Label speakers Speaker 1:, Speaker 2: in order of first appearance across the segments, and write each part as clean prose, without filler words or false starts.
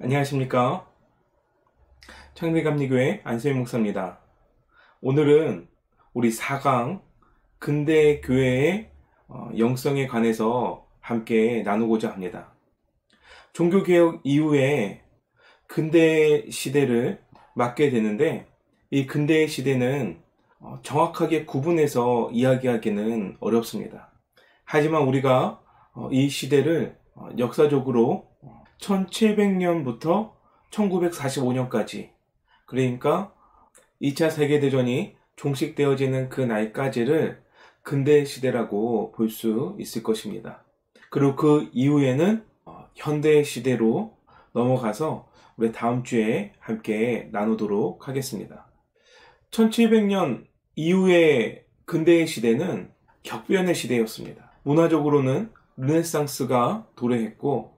Speaker 1: 안녕하십니까. 창세감리교회 안수임 목사입니다. 오늘은 우리 4강 근대 교회의 영성에 관해서 함께 나누고자 합니다. 종교개혁 이후에 근대 시대를 맞게 되는데, 이 근대 시대는 정확하게 구분해서 이야기하기는 어렵습니다. 하지만 우리가 이 시대를 역사적으로 1700년부터 1945년까지, 그러니까 2차 세계대전이 종식되어지는 그 날까지를 근대 시대라고 볼 수 있을 것입니다. 그리고 그 이후에는 현대 시대로 넘어가서 우리 다음 주에 함께 나누도록 하겠습니다. 1700년 이후의 근대의 시대는 격변의 시대였습니다. 문화적으로는 르네상스가 도래했고,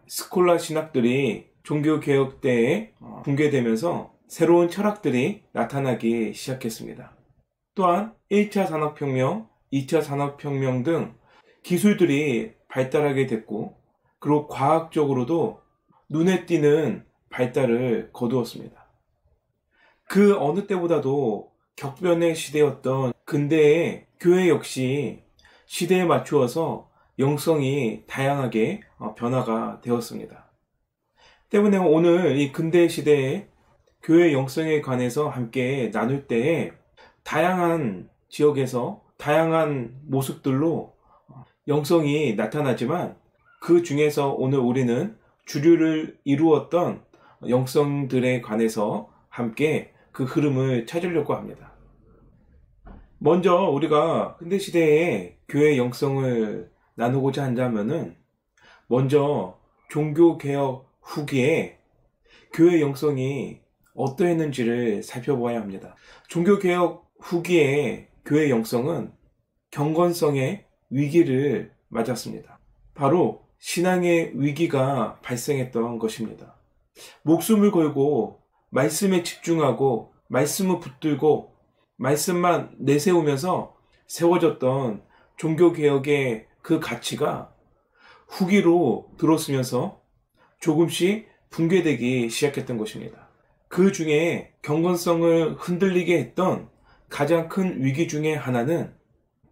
Speaker 1: 스콜라 신학들이 종교개혁 때에 붕괴되면서 새로운 철학들이 나타나기 시작했습니다. 또한 1차 산업혁명, 2차 산업혁명 등 기술들이 발달하게 됐고, 그리고 과학적으로도 눈에 띄는 발달을 거두었습니다. 그 어느 때보다도 격변의 시대였던 근대의 교회 역시 시대에 맞추어서 영성이 다양하게 변화가 되었습니다. 때문에 오늘 이 근대 시대의 교회 영성에 관해서 함께 나눌 때에 다양한 지역에서 다양한 모습들로 영성이 나타나지만, 그 중에서 오늘 우리는 주류를 이루었던 영성들에 관해서 함께 그 흐름을 찾으려고 합니다. 먼저 우리가 근대 시대의 교회 영성을 나누고자 한다면은, 먼저 종교개혁 후기에 교회 영성이 어떠했는지를 살펴보아야 합니다. 종교개혁 후기에 교회 영성은 경건성의 위기를 맞았습니다. 바로 신앙의 위기가 발생했던 것입니다. 목숨을 걸고 말씀에 집중하고 말씀을 붙들고 말씀만 내세우면서 세워졌던 종교개혁의 그 가치가 후기로 들어서면서 조금씩 붕괴되기 시작했던 것입니다. 그 중에 경건성을 흔들리게 했던 가장 큰 위기 중에 하나는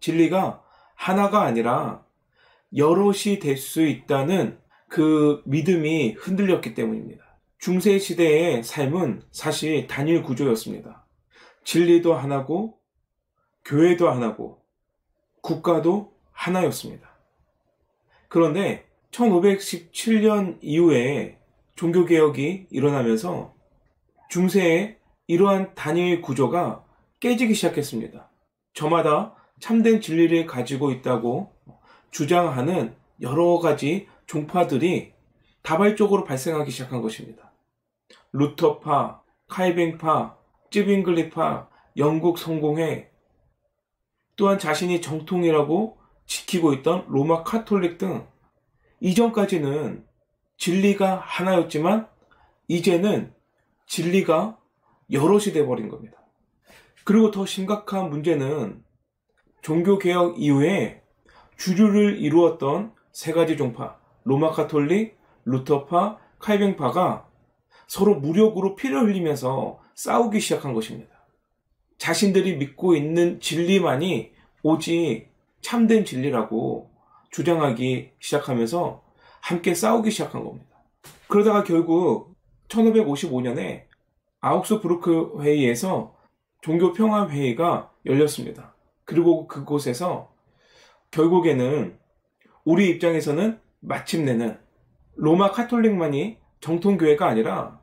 Speaker 1: 진리가 하나가 아니라 여럿이 될 수 있다는 그 믿음이 흔들렸기 때문입니다. 중세시대의 삶은 사실 단일 구조였습니다. 진리도 하나고 교회도 하나고 국가도 하나였습니다. 그런데 1517년 이후에 종교개혁이 일어나면서 중세의 이러한 단일 구조가 깨지기 시작했습니다. 저마다 참된 진리를 가지고 있다고 주장하는 여러 가지 종파들이 다발적으로 발생하기 시작한 것입니다. 루터파, 칼뱅파, 쯔빙글리파, 영국 성공회, 또한 자신이 정통이라고 지키고 있던 로마 카톨릭 등, 이전까지는 진리가 하나였지만 이제는 진리가 여럿이 돼버린 겁니다. 그리고 더 심각한 문제는 종교개혁 이후에 주류를 이루었던 세 가지 종파, 로마 카톨릭, 루터파, 칼뱅파가 서로 무력으로 피를 흘리면서 싸우기 시작한 것입니다. 자신들이 믿고 있는 진리만이 오직 참된 진리라고 주장하기 시작하면서 함께 싸우기 시작한 겁니다. 그러다가 결국 1555년에 아우크스부르크 회의에서 종교평화회의가 열렸습니다. 그리고 그곳에서 결국에는 우리 입장에서는 마침내는 로마 카톨릭만이 정통교회가 아니라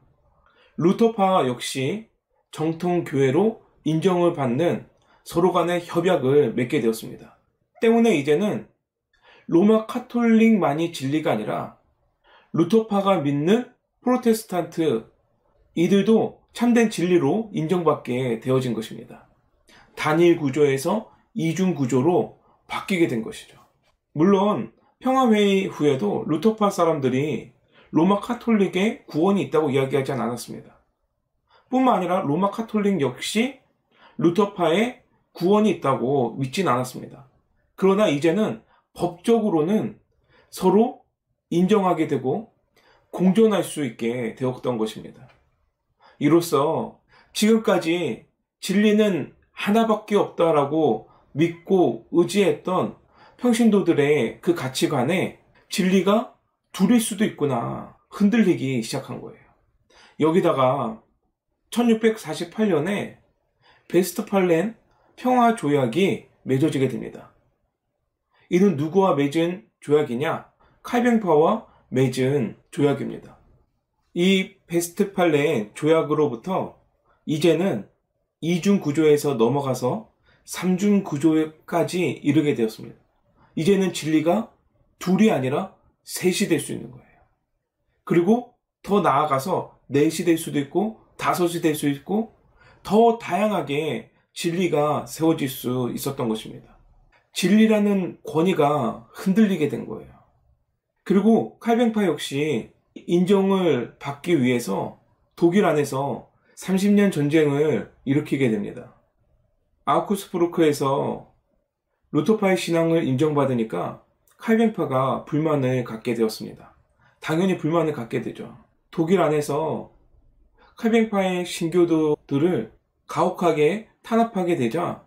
Speaker 1: 루터파 역시 정통교회로 인정을 받는 서로 간의 협약을 맺게 되었습니다. 때문에 이제는 로마 카톨릭만이 진리가 아니라 루터파가 믿는 프로테스탄트, 이들도 참된 진리로 인정받게 되어진 것입니다. 단일 구조에서 이중 구조로 바뀌게 된 것이죠. 물론 평화회의 후에도 루터파 사람들이 로마 카톨릭에 구원이 있다고 이야기하지 않았습니다. 뿐만 아니라 로마 카톨릭 역시 루터파에 구원이 있다고 믿진 않았습니다. 그러나 이제는 법적으로는 서로 인정하게 되고 공존할 수 있게 되었던 것입니다. 이로써 지금까지 진리는 하나밖에 없다라고 믿고 의지했던 평신도들의 그 가치관에 진리가 둘일 수도 있구나 흔들리기 시작한 거예요. 여기다가 1648년에 베스트팔렌 평화조약이 맺어지게 됩니다. 이는 누구와 맺은 조약이냐? 칼뱅파와 맺은 조약입니다. 이 베스트팔렌 조약으로부터 이제는 이중 구조에서 넘어가서 삼중 구조까지 이르게 되었습니다. 이제는 진리가 둘이 아니라 셋이 될 수 있는 거예요. 그리고 더 나아가서 넷이 될 수도 있고 다섯이 될 수 있고 더 다양하게 진리가 세워질 수 있었던 것입니다. 진리라는 권위가 흔들리게 된 거예요. 그리고 칼뱅파 역시 인정을 받기 위해서 독일 안에서 30년 전쟁을 일으키게 됩니다. 아우크스부르크에서 루터파의 신앙을 인정받으니까 칼뱅파가 불만을 갖게 되었습니다. 당연히 불만을 갖게 되죠. 독일 안에서 칼뱅파의 신교도들을 가혹하게 탄압하게 되자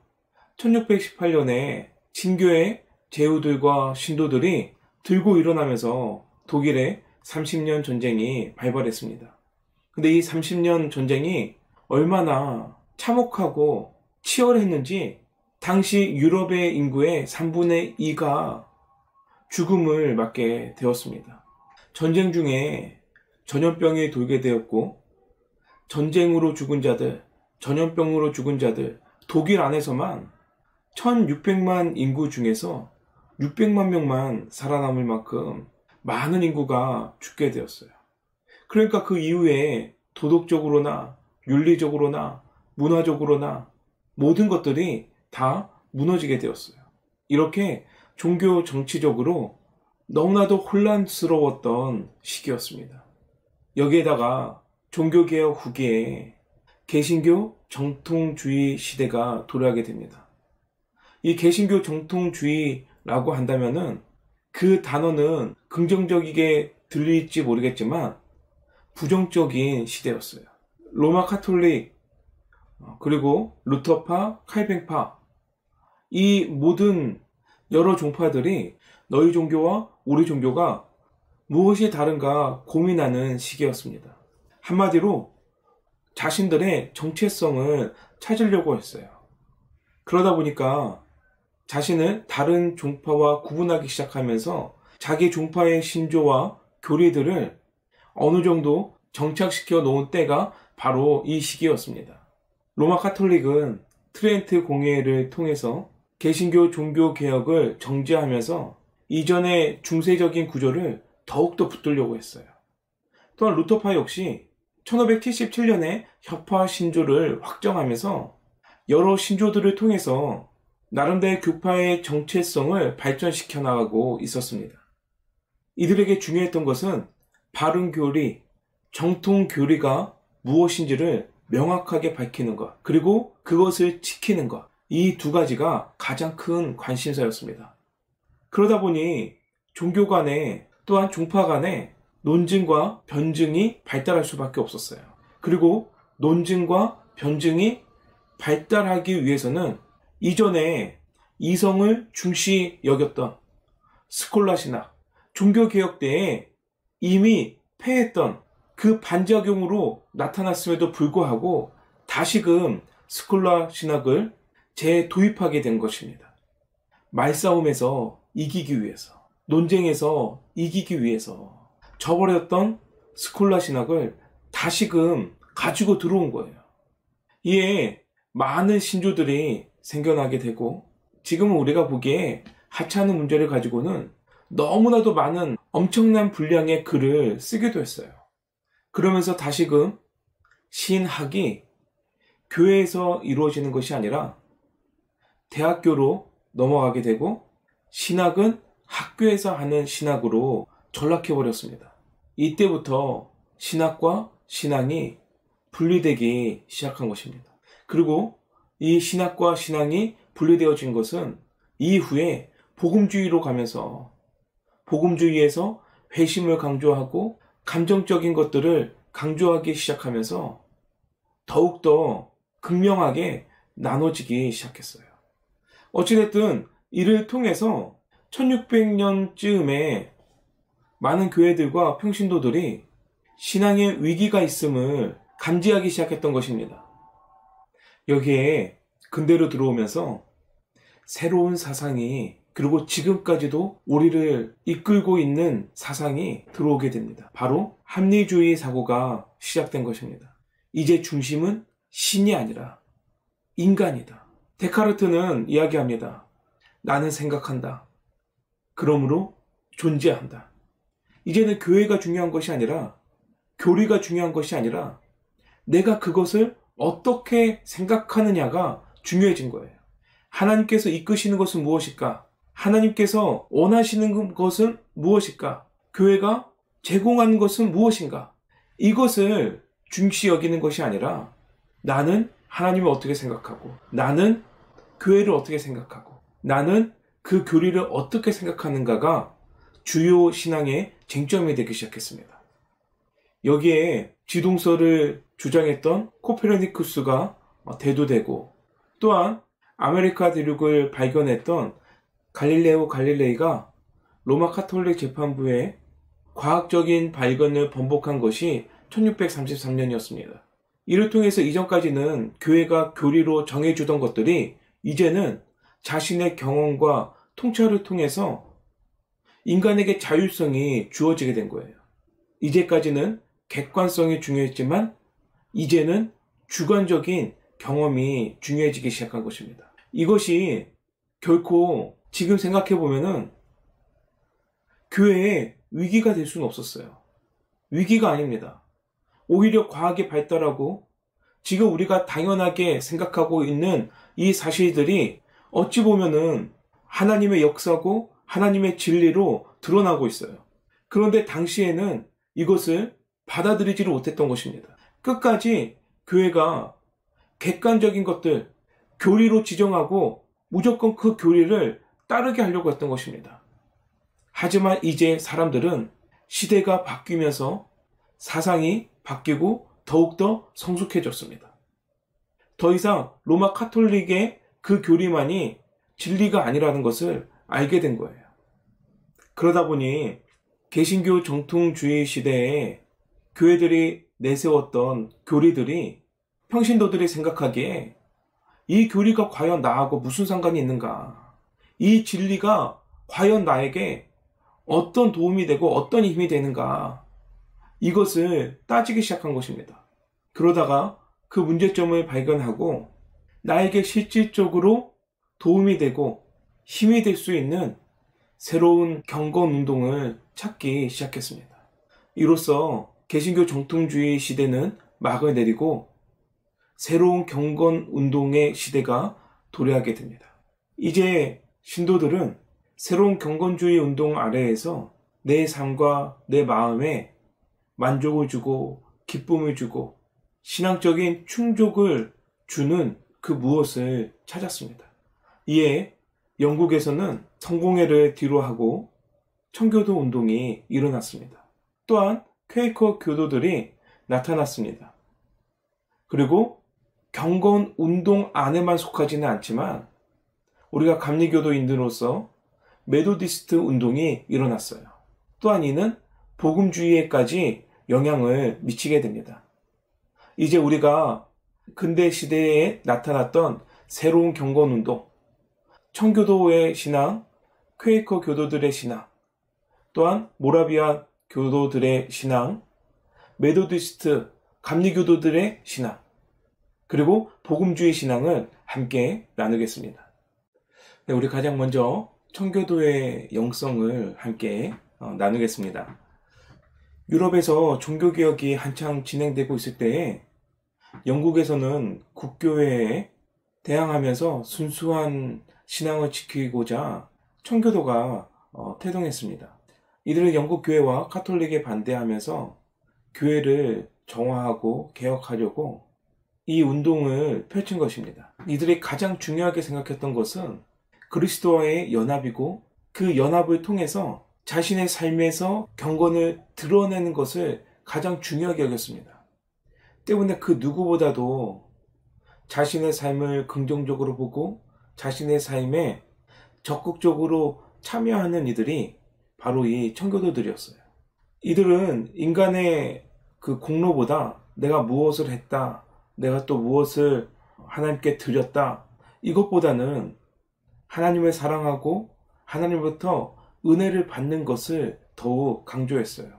Speaker 1: 1618년에 신교의 제후들과 신도들이 들고 일어나면서 독일의 30년 전쟁이 발발했습니다. 근데 이 30년 전쟁이 얼마나 참혹하고 치열했는지 당시 유럽의 인구의 3분의 2가 죽음을 맞게 되었습니다. 전쟁 중에 전염병이 돌게 되었고 전쟁으로 죽은 자들, 전염병으로 죽은 자들, 독일 안에서만 1600만 인구 중에서 600만 명만 살아남을 만큼 많은 인구가 죽게 되었어요. 그러니까 그 이후에 도덕적으로나 윤리적으로나 문화적으로나 모든 것들이 다 무너지게 되었어요. 이렇게 종교 정치적으로 너무나도 혼란스러웠던 시기였습니다. 여기에다가 종교개혁 후기에 개신교 정통주의 시대가 도래하게 됩니다. 이 개신교 정통주의라고 한다면은 그 단어는 긍정적이게 들릴지 모르겠지만 부정적인 시대였어요. 로마 카톨릭, 그리고 루터파, 칼뱅파, 이 모든 여러 종파들이 너희 종교와 우리 종교가 무엇이 다른가 고민하는 시기였습니다. 한마디로 자신들의 정체성을 찾으려고 했어요. 그러다 보니까 자신을 다른 종파와 구분하기 시작하면서 자기 종파의 신조와 교리들을 어느 정도 정착시켜 놓은 때가 바로 이 시기였습니다. 로마 카톨릭은 트렌트 공회를 통해서 개신교 종교 개혁을 정지하면서 이전의 중세적인 구조를 더욱더 붙들려고 했어요. 또한 루터파 역시 1577년에 협화 신조를 확정하면서 여러 신조들을 통해서 나름대로 교파의 정체성을 발전시켜 나가고 있었습니다. 이들에게 중요했던 것은 바른 교리, 정통 교리가 무엇인지를 명확하게 밝히는 것, 그리고 그것을 지키는 것, 이 두 가지가 가장 큰 관심사였습니다. 그러다 보니 종교 간에 또한 종파 간에 논증과 변증이 발달할 수밖에 없었어요. 그리고 논증과 변증이 발달하기 위해서는 이전에 이성을 중시 여겼던 스콜라 신학, 종교개혁 때에 이미 패했던 그 반작용으로 나타났음에도 불구하고 다시금 스콜라 신학을 재도입하게 된 것입니다. 말싸움에서 이기기 위해서, 논쟁에서 이기기 위해서 저버렸던 스콜라 신학을 다시금 가지고 들어온 거예요. 이에 많은 신조들이 생겨나게 되고 지금은 우리가 보기에 하찮은 문제를 가지고는 너무나도 많은 엄청난 분량의 글을 쓰기도 했어요. 그러면서 다시금 신학이 교회에서 이루어지는 것이 아니라 대학교로 넘어가게 되고 신학은 학교에서 하는 신학으로 전락해버렸습니다. 이때부터 신학과 신앙이 분리되기 시작한 것입니다. 그리고 이 신학과 신앙이 분리되어진 것은 이후에 복음주의로 가면서 복음주의에서 회심을 강조하고 감정적인 것들을 강조하기 시작하면서 더욱더 극명하게 나눠지기 시작했어요. 어찌됐든 이를 통해서 1600년쯤에 많은 교회들과 평신도들이 신앙의 위기가 있음을 감지하기 시작했던 것입니다. 여기에 근대로 들어오면서 새로운 사상이, 그리고 지금까지도 우리를 이끌고 있는 사상이 들어오게 됩니다. 바로 합리주의 사고가 시작된 것입니다. 이제 중심은 신이 아니라 인간이다. 데카르트는 이야기합니다. 나는 생각한다. 그러므로 존재한다. 이제는 교회가 중요한 것이 아니라, 교리가 중요한 것이 아니라 내가 그것을 어떻게 생각하느냐가 중요해진 거예요. 하나님께서 이끄시는 것은 무엇일까? 하나님께서 원하시는 것은 무엇일까? 교회가 제공하는 것은 무엇인가? 이것을 중시 여기는 것이 아니라 나는 하나님을 어떻게 생각하고, 나는 교회를 어떻게 생각하고, 나는 그 교리를 어떻게 생각하는가가 주요 신앙의 쟁점이 되기 시작했습니다. 여기에 지동설을 주장했던 코페르니쿠스가 대두되고, 또한 아메리카 대륙을 발견했던 갈릴레오 갈릴레이가 로마 카톨릭 재판부에 과학적인 발견을 번복한 것이 1633년이었습니다. 이를 통해서 이전까지는 교회가 교리로 정해주던 것들이 이제는 자신의 경험과 통찰을 통해서 인간에게 자율성이 주어지게 된 거예요. 이제까지는 객관성이 중요했지만 이제는 주관적인 경험이 중요해지기 시작한 것입니다. 이것이 결코 지금 생각해보면은 교회에 위기가 될 수는 없었어요. 위기가 아닙니다. 오히려 과학이 발달하고 지금 우리가 당연하게 생각하고 있는 이 사실들이 어찌 보면은 하나님의 역사고 하나님의 진리로 드러나고 있어요. 그런데 당시에는 이것을 받아들이지를 못했던 것입니다. 끝까지 교회가 객관적인 것들, 교리로 지정하고 무조건 그 교리를 따르게 하려고 했던 것입니다. 하지만 이제 사람들은 시대가 바뀌면서 사상이 바뀌고 더욱더 성숙해졌습니다. 더 이상 로마 카톨릭의 그 교리만이 진리가 아니라는 것을 알게 된 거예요. 그러다 보니 개신교 정통주의 시대에 교회들이 내세웠던 교리들이 평신도들이 생각하기에 이 교리가 과연 나하고 무슨 상관이 있는가? 이 진리가 과연 나에게 어떤 도움이 되고 어떤 힘이 되는가? 이것을 따지기 시작한 것입니다. 그러다가 그 문제점을 발견하고 나에게 실질적으로 도움이 되고 힘이 될 수 있는 새로운 경건 운동을 찾기 시작했습니다. 이로써 개신교 정통주의 시대는 막을 내리고 새로운 경건 운동의 시대가 도래하게 됩니다. 이제 신도들은 새로운 경건주의 운동 아래에서 내 삶과 내 마음에 만족을 주고 기쁨을 주고 신앙적인 충족을 주는 그 무엇을 찾았습니다. 이에 영국에서는 성공회를 뒤로하고 청교도 운동이 일어났습니다. 또한 퀘이커 교도들이 나타났습니다. 그리고 경건 운동 안에만 속하지는 않지만 우리가 감리교도인들로서 메도디스트 운동이 일어났어요. 또한 이는 복음주의에까지 영향을 미치게 됩니다. 이제 우리가 근대 시대에 나타났던 새로운 경건 운동, 청교도의 신앙, 퀘이커 교도들의 신앙, 또한 모라비아 교도들의 신앙, 메도디스트 감리교도들의 신앙, 그리고 복음주의 신앙을 함께 나누겠습니다. 네, 우리 가장 먼저 청교도의 영성을 함께 나누겠습니다. 유럽에서 종교개혁이 한창 진행되고 있을 때에 영국에서는 국교회에 대항하면서 순수한 신앙을 지키고자 청교도가 태동했습니다. 이들은 영국 교회와 카톨릭에 반대하면서 교회를 정화하고 개혁하려고 이 운동을 펼친 것입니다. 이들이 가장 중요하게 생각했던 것은 그리스도와의 연합이고 그 연합을 통해서 자신의 삶에서 경건을 드러내는 것을 가장 중요하게 여겼습니다. 때문에 그 누구보다도 자신의 삶을 긍정적으로 보고 자신의 삶에 적극적으로 참여하는 이들이 바로 이 청교도들이었어요. 이들은 인간의 그 공로보다 내가 무엇을 했다, 내가 또 무엇을 하나님께 드렸다, 이것보다는 하나님을 사랑하고 하나님부터 은혜를 받는 것을 더욱 강조했어요.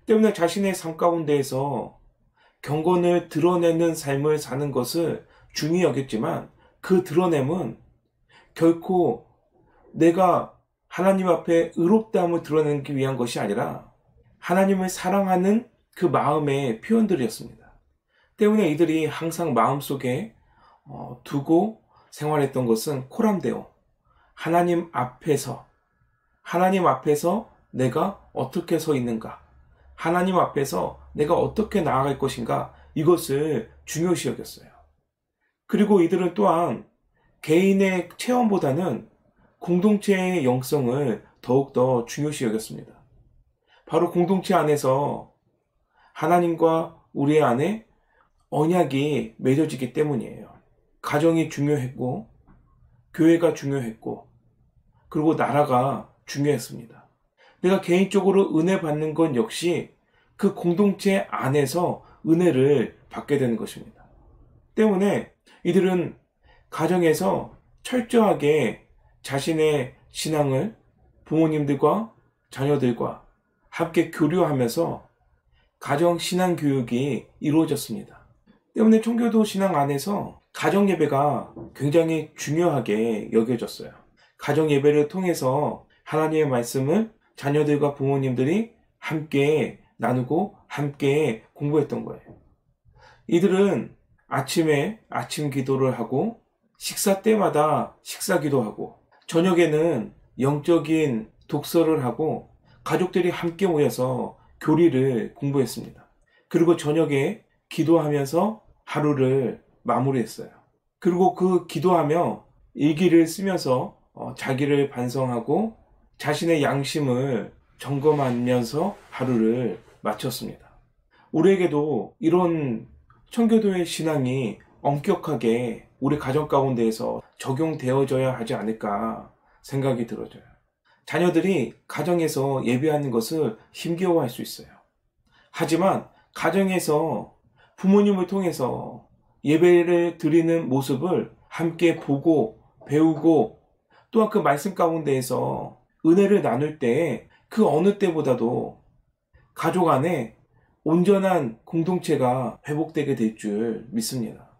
Speaker 1: 때문에 자신의 삶 가운데에서 경건을 드러내는 삶을 사는 것을 중히 여겼지만 그 드러냄은 결코 내가 하나님 앞에 의롭다함을 드러내기 위한 것이 아니라 하나님을 사랑하는 그 마음의 표현들이었습니다. 때문에 이들이 항상 마음속에 두고 생활했던 것은 코람데오, 하나님 앞에서 내가 어떻게 서 있는가, 하나님 앞에서 내가 어떻게 나아갈 것인가, 이것을 중요시 여겼어요. 그리고 이들은 또한 개인의 체험보다는 공동체의 영성을 더욱더 중요시 여겼습니다. 바로 공동체 안에서 하나님과 우리 안에 언약이 맺어지기 때문이에요. 가정이 중요했고, 교회가 중요했고, 그리고 나라가 중요했습니다. 내가 개인적으로 은혜 받는 건 역시 그 공동체 안에서 은혜를 받게 되는 것입니다. 때문에 이들은 가정에서 철저하게 자신의 신앙을 부모님들과 자녀들과 함께 교류하면서 가정 신앙 교육이 이루어졌습니다. 때문에 청교도 신앙 안에서 가정 예배가 굉장히 중요하게 여겨졌어요. 가정 예배를 통해서 하나님의 말씀을 자녀들과 부모님들이 함께 나누고 함께 공부했던 거예요. 이들은 아침에 아침 기도를 하고 식사 때마다 식사 기도하고 저녁에는 영적인 독서를 하고 가족들이 함께 모여서 교리를 공부했습니다. 그리고 저녁에 기도하면서 하루를 마무리했어요. 그리고 그 기도하며 일기를 쓰면서 자기를 반성하고 자신의 양심을 점검하면서 하루를 마쳤습니다. 우리에게도 이런 청교도의 신앙이 엄격하게 우리 가정 가운데에서 적용되어져야 하지 않을까 생각이 들어져요. 자녀들이 가정에서 예배하는 것을 힘겨워할 수 있어요. 하지만 가정에서 부모님을 통해서 예배를 드리는 모습을 함께 보고 배우고 또한 그 말씀 가운데에서 은혜를 나눌 때 그 어느 때보다도 가족 안에 온전한 공동체가 회복되게 될 줄 믿습니다.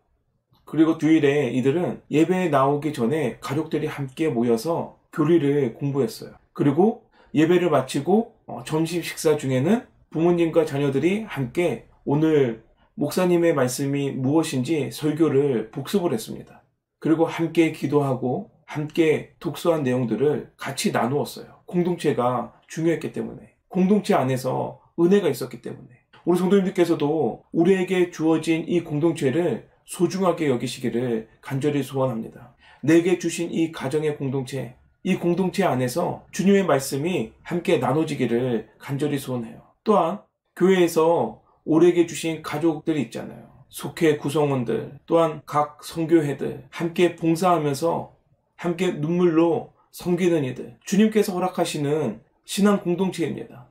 Speaker 1: 그리고 주일에 이들은 예배에 나오기 전에 가족들이 함께 모여서 교리를 공부했어요. 그리고 예배를 마치고 점심 식사 중에는 부모님과 자녀들이 함께 오늘 목사님의 말씀이 무엇인지 설교를 복습을 했습니다. 그리고 함께 기도하고 함께 독서한 내용들을 같이 나누었어요. 공동체가 중요했기 때문에, 공동체 안에서 은혜가 있었기 때문에. 우리 성도님들께서도 우리에게 주어진 이 공동체를 소중하게 여기시기를 간절히 소원합니다. 내게 주신 이 가정의 공동체, 이 공동체 안에서 주님의 말씀이 함께 나눠지기를 간절히 소원해요. 또한 교회에서 우리에게 주신 가족들이 있잖아요. 속회 구성원들, 또한 각 선교회들 함께 봉사하면서 함께 눈물로 섬기는 이들, 주님께서 허락하시는 신앙 공동체입니다.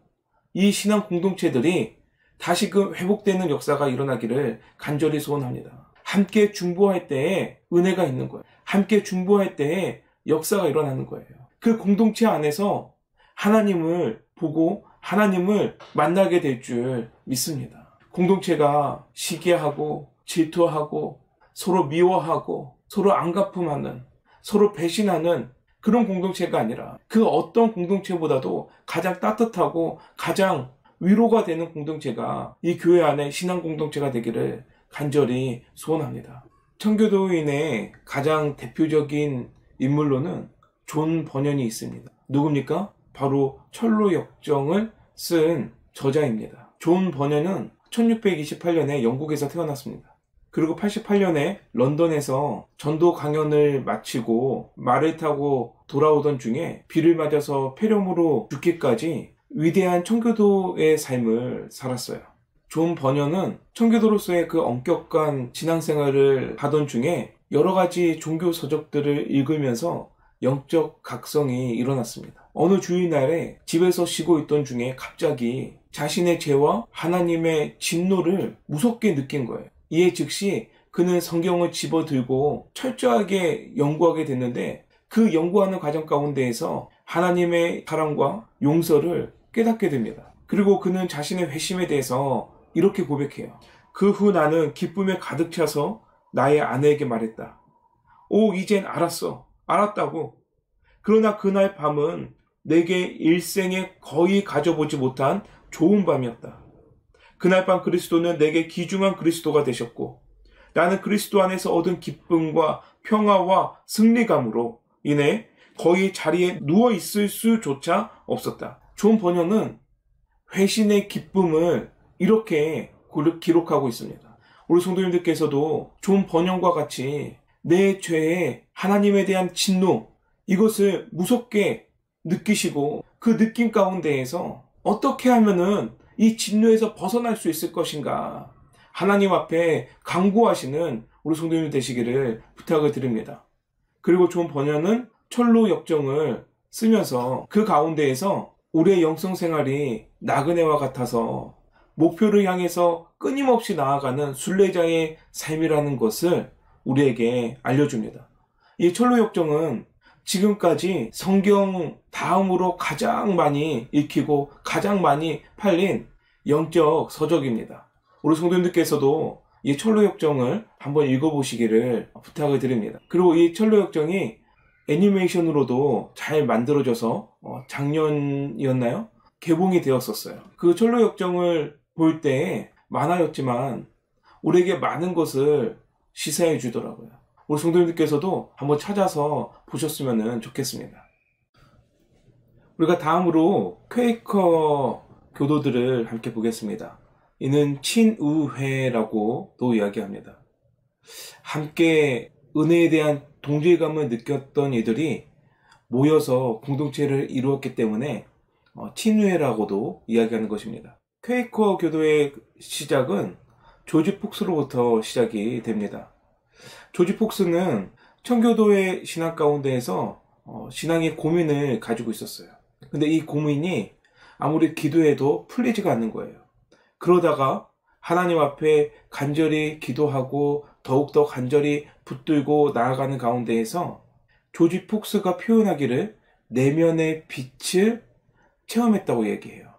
Speaker 1: 이 신앙 공동체들이 다시금 회복되는 역사가 일어나기를 간절히 소원합니다. 함께 중보할 때에 은혜가 있는 거예요. 함께 중보할 때에 역사가 일어나는 거예요. 그 공동체 안에서 하나님을 보고 하나님을 만나게 될 줄 믿습니다. 공동체가 시기하고 질투하고 서로 미워하고 서로 안갚음하는, 서로 배신하는 그런 공동체가 아니라 그 어떤 공동체보다도 가장 따뜻하고 가장 위로가 되는 공동체가 이 교회 안에 신앙 공동체가 되기를 간절히 소원합니다. 청교도인의 가장 대표적인 인물로는 존 버년이 있습니다. 누굽니까? 바로 철로 역정을 쓴 저자입니다. 존 버년은 1628년에 영국에서 태어났습니다. 그리고 88년에 런던에서 전도 강연을 마치고 말을 타고 돌아오던 중에 비를 맞아서 폐렴으로 죽기까지 위대한 청교도의 삶을 살았어요. 존 버녀는 청교도로서의 그 엄격한 신앙생활을 하던 중에 여러 가지 종교 서적들을 읽으면서 영적 각성이 일어났습니다. 어느 주일날에 집에서 쉬고 있던 중에 갑자기 자신의 죄와 하나님의 진노를 무섭게 느낀 거예요. 이에 즉시 그는 성경을 집어들고 철저하게 연구하게 됐는데 그 연구하는 과정 가운데에서 하나님의 사랑과 용서를 깨닫게 됩니다. 그리고 그는 자신의 회심에 대해서 이렇게 고백해요. 그 후 나는 기쁨에 가득 차서 나의 아내에게 말했다. 오, 이젠 알았다고. 그러나 그날 밤은 내게 일생에 거의 가져보지 못한 좋은 밤이었다. 그날 밤 그리스도는 내게 귀중한 그리스도가 되셨고 나는 그리스도 안에서 얻은 기쁨과 평화와 승리감으로 인해 거의 자리에 누워있을 수조차 없었다. 존 버녀는 회신의 기쁨을 이렇게 기록하고 있습니다. 우리 성도님들께서도 존 버녀과 같이 내 죄에 하나님에 대한 진노, 이것을 무섭게 느끼시고 그 느낌 가운데에서 어떻게 하면은 이 진노에서 벗어날 수 있을 것인가 하나님 앞에 간구하시는 우리 성도님 되시기를 부탁을 드립니다. 그리고 존 버녀는 철로 역정을 쓰면서 그 가운데에서 우리의 영성 생활이 나그네와 같아서 목표를 향해서 끊임없이 나아가는 순례자의 삶이라는 것을 우리에게 알려줍니다. 이 철로 역정은 지금까지 성경 다음으로 가장 많이 읽히고 가장 많이 팔린 영적 서적입니다. 우리 성도님들께서도 이 철로 역정을 한번 읽어보시기를 부탁을 드립니다. 그리고 이 철로 역정이 애니메이션으로도 잘 만들어져서 작년이었나요? 개봉이 되었었어요. 그 철로 역정을 볼 때 만화였지만 우리에게 많은 것을 시사해 주더라고요. 우리 성도님들께서도 한번 찾아서 보셨으면 좋겠습니다. 우리가 다음으로 퀘이커 교도들을 함께 보겠습니다. 이는 친우회라고도 이야기합니다. 함께 은혜에 대한 동질감을 느꼈던 이들이 모여서 공동체를 이루었기 때문에 친우회라고도 이야기하는 것입니다. 퀘이커 교도의 시작은 조지 폭스로부터 시작이 됩니다. 조지 폭스는 청교도의 신앙 가운데에서 신앙의 고민을 가지고 있었어요. 근데 이 고민이 아무리 기도해도 풀리지가 않는 거예요. 그러다가 하나님 앞에 간절히 기도하고 더욱더 간절히 붙들고 나아가는 가운데에서 조지 폭스가 표현하기를 내면의 빛을 체험했다고 얘기해요.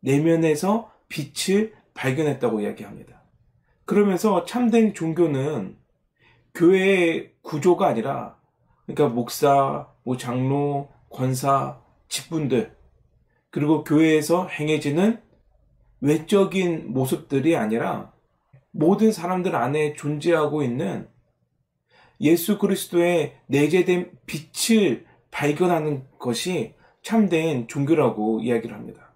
Speaker 1: 내면에서 빛을 발견했다고 이야기합니다. 그러면서 참된 종교는 교회의 구조가 아니라, 그러니까 목사, 장로, 권사, 직분들, 그리고 교회에서 행해지는 외적인 모습들이 아니라 모든 사람들 안에 존재하고 있는 예수 그리스도의 내재된 빛을 발견하는 것이 참된 종교라고 이야기를 합니다.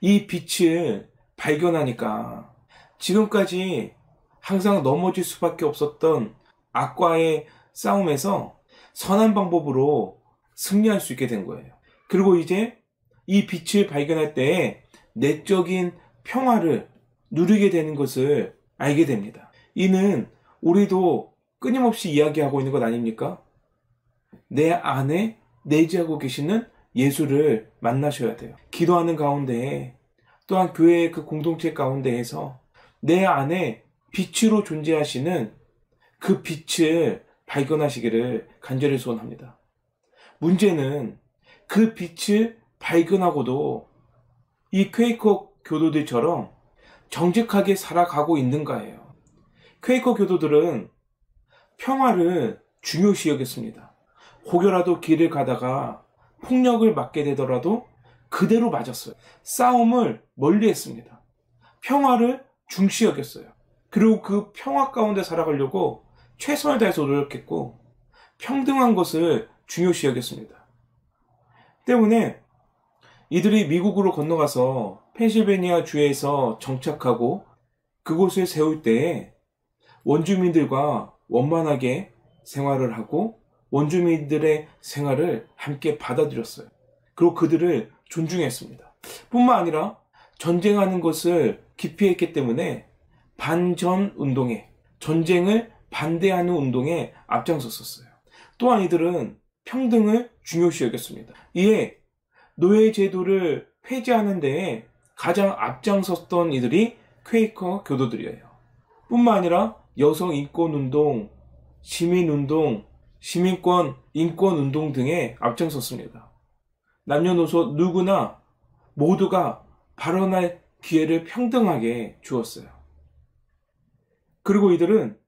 Speaker 1: 이 빛을 발견하니까 지금까지 항상 넘어질 수밖에 없었던 악과의 싸움에서 선한 방법으로 승리할 수 있게 된 거예요. 그리고 이제 이 빛을 발견할 때에 내적인 평화를 누리게 되는 것을 알게 됩니다. 이는 우리도 끊임없이 이야기하고 있는 것 아닙니까? 내 안에 내재하고 계시는 예수를 만나셔야 돼요. 기도하는 가운데 또한 교회의 그 공동체 가운데에서 내 안에 빛으로 존재하시는 그 빛을 발견하시기를 간절히 소원합니다. 문제는 그 빛을 발견하고도 이 퀘이커 교도들처럼 정직하게 살아가고 있는가예요. 퀘이커 교도들은 평화를 중요시 여겼습니다. 혹여라도 길을 가다가 폭력을 맞게 되더라도 그대로 맞았어요. 싸움을 멀리 했습니다. 평화를 중시 여겼어요. 그리고 그 평화 가운데 살아가려고 최선을 다해서 노력했고 평등한 것을 중요시 여겼습니다. 때문에 이들이 미국으로 건너가서 펜실베니아 주에서 정착하고 그곳을 세울 때에 원주민들과 원만하게 생활을 하고 원주민들의 생활을 함께 받아들였어요. 그리고 그들을 존중했습니다. 뿐만 아니라 전쟁하는 것을 기피했기 때문에 반전 운동에, 전쟁을 반대하는 운동에 앞장섰었어요. 또한 이들은 평등을 중요시 여겼습니다. 이에 노예 제도를 폐지하는 데에 가장 앞장섰던 이들이 퀘이커 교도들이에요. 뿐만 아니라 여성 인권 운동, 시민 운동, 시민권 인권 운동 등에 앞장섰습니다. 남녀노소 누구나 모두가 발언할 기회를 평등하게 주었어요. 그리고 이들은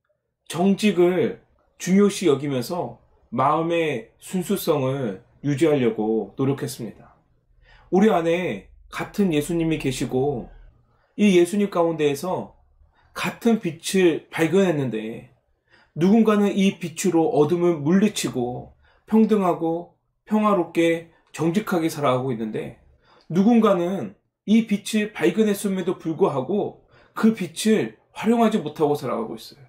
Speaker 1: 정직을 중요시 여기면서 마음의 순수성을 유지하려고 노력했습니다. 우리 안에 같은 예수님이 계시고 이 예수님 가운데에서 같은 빛을 발견했는데 누군가는 이 빛으로 어둠을 물리치고 평등하고 평화롭게 정직하게 살아가고 있는데 누군가는 이 빛을 발견했음에도 불구하고 그 빛을 활용하지 못하고 살아가고 있어요.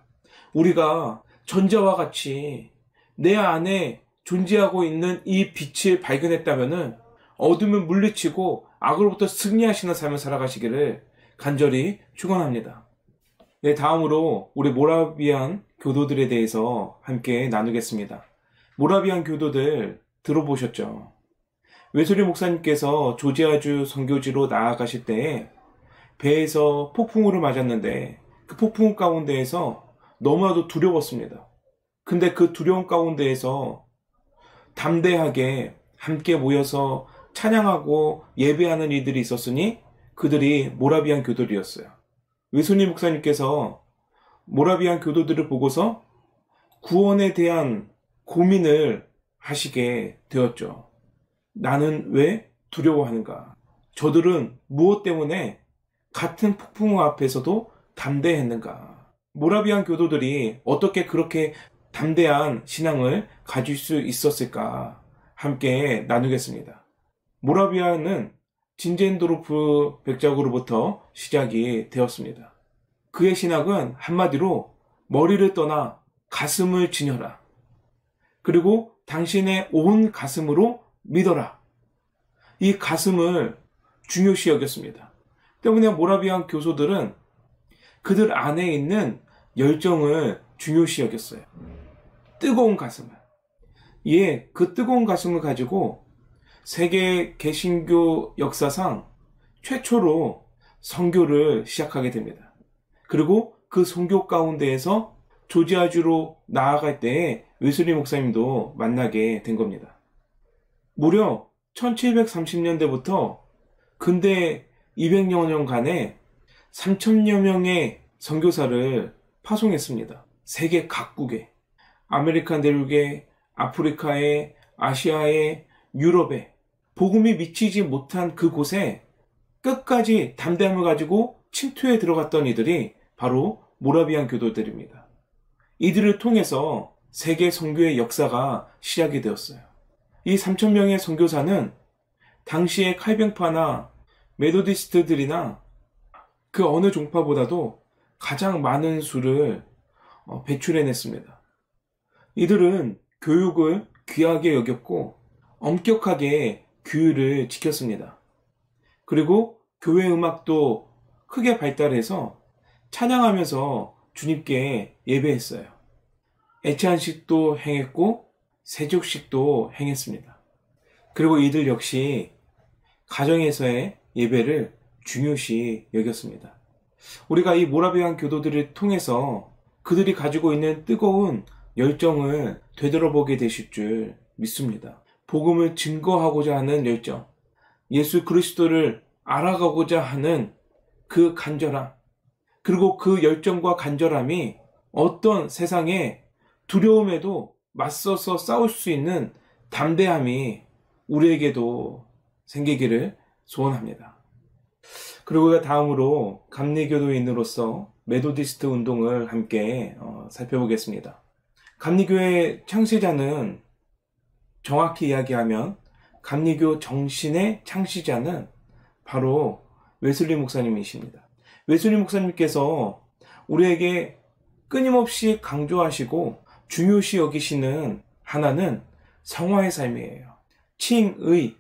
Speaker 1: 우리가 전자와 같이 내 안에 존재하고 있는 이 빛을 발견했다면은 어둠을 물리치고 악으로부터 승리하시는 삶을 살아가시기를 간절히 축원합니다. 네, 다음으로 우리 모라비안 교도들에 대해서 함께 나누겠습니다. 모라비안 교도들 들어보셨죠? 웨슬리 목사님께서 조지아주 선교지로 나아가실 때에 배에서 폭풍우를 맞았는데 그 폭풍우 가운데에서 너무나도 두려웠습니다. 근데 그 두려움 가운데에서 담대하게 함께 모여서 찬양하고 예배하는 이들이 있었으니 그들이 모라비안 교도들이었어요. 웨슬리 목사님께서 모라비안 교도들을 보고서 구원에 대한 고민을 하시게 되었죠. 나는 왜 두려워하는가? 저들은 무엇 때문에 같은 폭풍우 앞에서도 담대했는가? 모라비안 교도들이 어떻게 그렇게 담대한 신앙을 가질 수 있었을까? 함께 나누겠습니다. 모라비아는 진젠도르프 백작으로부터 시작이 되었습니다. 그의 신학은 한마디로 머리를 떠나 가슴을 지녀라. 그리고 당신의 온 가슴으로 믿어라. 이 가슴을 중요시 여겼습니다. 때문에 모라비안 교소들은 그들 안에 있는 열정을 중요시 여겼어요. 뜨거운 가슴을. 이에 그 뜨거운 가슴을 가지고 세계 개신교 역사상 최초로 선교를 시작하게 됩니다. 그리고 그 선교 가운데에서 조지아주로 나아갈 때에 웨슬리 목사님도 만나게 된 겁니다. 무려 1730년대부터 근대 200여 년간에 3,000여 명의 선교사를 파송했습니다. 세계 각국에, 아메리카 대륙에, 아프리카에, 아시아에, 유럽에 복음이 미치지 못한 그곳에 끝까지 담대함을 가지고 침투해 들어갔던 이들이 바로 모라비안 교도들입니다. 이들을 통해서 세계 선교의 역사가 시작이 되었어요. 이 3,000명의 선교사는 당시의 칼뱅파나 메소디스트들이나 그 어느 종파보다도 가장 많은 수를 배출해냈습니다. 이들은 교육을 귀하게 여겼고 엄격하게 규율을 지켰습니다. 그리고 교회 음악도 크게 발달해서 찬양하면서 주님께 예배했어요. 애찬식도 행했고 세족식도 행했습니다. 그리고 이들 역시 가정에서의 예배를 중요시 여겼습니다. 우리가 이 모라비안 교도들을 통해서 그들이 가지고 있는 뜨거운 열정을 되돌아보게 되실 줄 믿습니다. 복음을 증거하고자 하는 열정, 예수 그리스도를 알아가고자 하는 그 간절함, 그리고 그 열정과 간절함이 어떤 세상의 두려움에도 맞서서 싸울 수 있는 담대함이 우리에게도 생기기를 소원합니다. 그리고 다음으로 감리교도인으로서 메소디스트 운동을 함께 살펴보겠습니다. 감리교의 창시자는 정확히 이야기하면 감리교 정신의 창시자는 바로 웨슬리 목사님이십니다. 웨슬리 목사님께서 우리에게 끊임없이 강조하시고 중요시 여기시는 하나는 성화의 삶이에요. 칭의,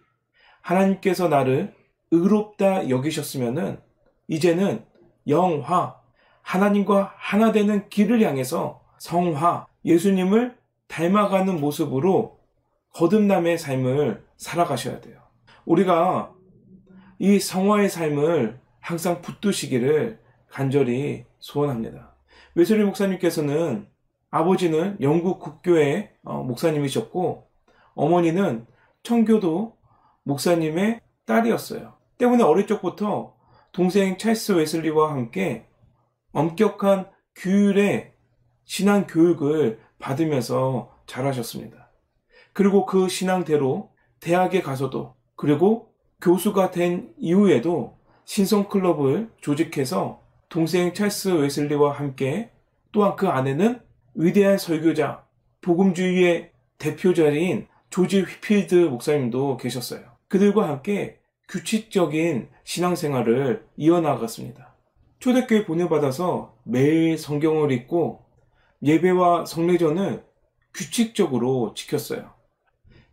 Speaker 1: 하나님께서 나를 의롭다 여기셨으면은 이제는 영화, 하나님과 하나 되는 길을 향해서 성화, 예수님을 닮아가는 모습으로 거듭남의 삶을 살아가셔야 돼요. 우리가 이 성화의 삶을 항상 붙드시기를 간절히 소원합니다. 웨슬리 목사님께서는 아버지는 영국 국교회 목사님이셨고 어머니는 청교도 목사님의 딸이었어요. 때문에 어릴 적부터 동생 찰스 웨슬리와 함께 엄격한 규율의 신앙 교육을 받으면서 자라셨습니다. 그리고 그 신앙대로 대학에 가서도, 그리고 교수가 된 이후에도 신성클럽을 조직해서 동생 찰스 웨슬리와 함께, 또한 그 안에는 위대한 설교자, 복음주의의 대표자리인 조지 휘필드 목사님도 계셨어요. 그들과 함께 규칙적인 신앙생활을 이어나갔습니다. 초대교회 보내받아서 매일 성경을 읽고 예배와 성례전을 규칙적으로 지켰어요.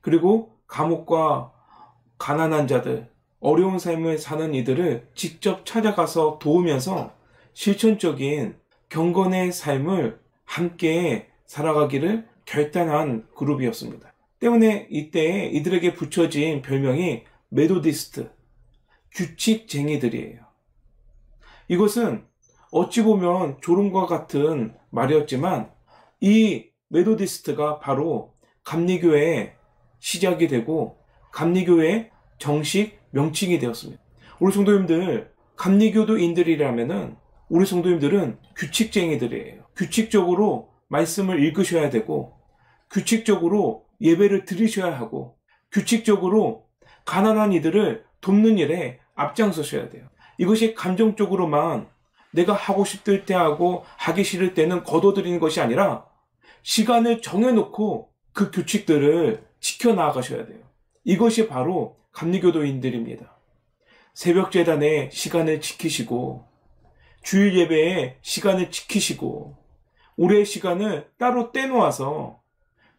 Speaker 1: 그리고 감옥과 가난한 자들, 어려운 삶을 사는 이들을 직접 찾아가서 도우면서 실천적인 경건의 삶을 함께 살아가기를 결단한 그룹이었습니다. 때문에 이때 이들에게 붙여진 별명이 메소디스트, 규칙쟁이들이에요. 이것은 어찌 보면 조롱과 같은 말이었지만 이 메소디스트가 바로 감리교회의 시작이 되고 감리교회의 정식 명칭이 되었습니다. 우리 성도님들, 감리교도인들이라면은 우리 성도님들은 규칙쟁이들이에요. 규칙적으로 말씀을 읽으셔야 되고, 규칙적으로 예배를 드리셔야 하고, 규칙적으로 가난한 이들을 돕는 일에 앞장서셔야 돼요. 이것이 감정적으로만 내가 하고 싶을 때 하고 하기 싫을 때는 거둬들이는 것이 아니라 시간을 정해놓고 그 규칙들을 지켜나가셔야 돼요. 이것이 바로 감리교도인들입니다. 새벽 제단의 시간을 지키시고, 주일 예배의 시간을 지키시고, 올해의 시간을 따로 떼놓아서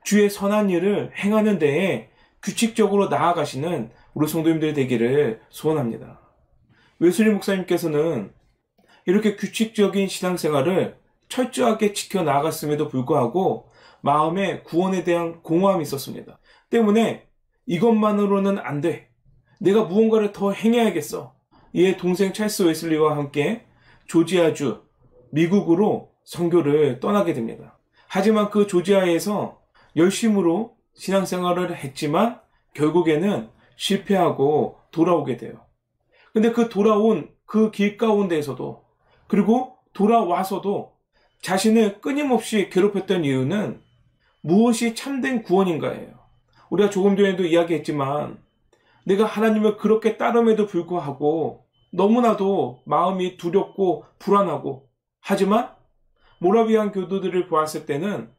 Speaker 1: 주의 선한 일을 행하는 데에 규칙적으로 나아가시는 우리 성도님들 되기를 소원합니다. 웨슬리 목사님께서는 이렇게 규칙적인 신앙생활을 철저하게 지켜나갔음에도 불구하고 마음에 구원에 대한 공허함이 있었습니다. 때문에 이것만으로는 안 돼. 내가 무언가를 더 행해야겠어. 이에 동생 찰스 웨슬리와 함께 조지아주, 미국으로 선교를 떠나게 됩니다. 하지만 그 조지아에서 열심으로 신앙생활을 했지만 결국에는 실패하고 돌아오게 돼요. 근데 그 돌아온 그 길 가운데에서도, 그리고 돌아와서도 자신을 끊임없이 괴롭혔던 이유는 무엇이 참된 구원인가예요. 우리가 조금 전에도 이야기했지만 내가 하나님을 그렇게 따름에도 불구하고 너무나도 마음이 두렵고 불안하고, 하지만 모라비안 교도들을 보았을 때는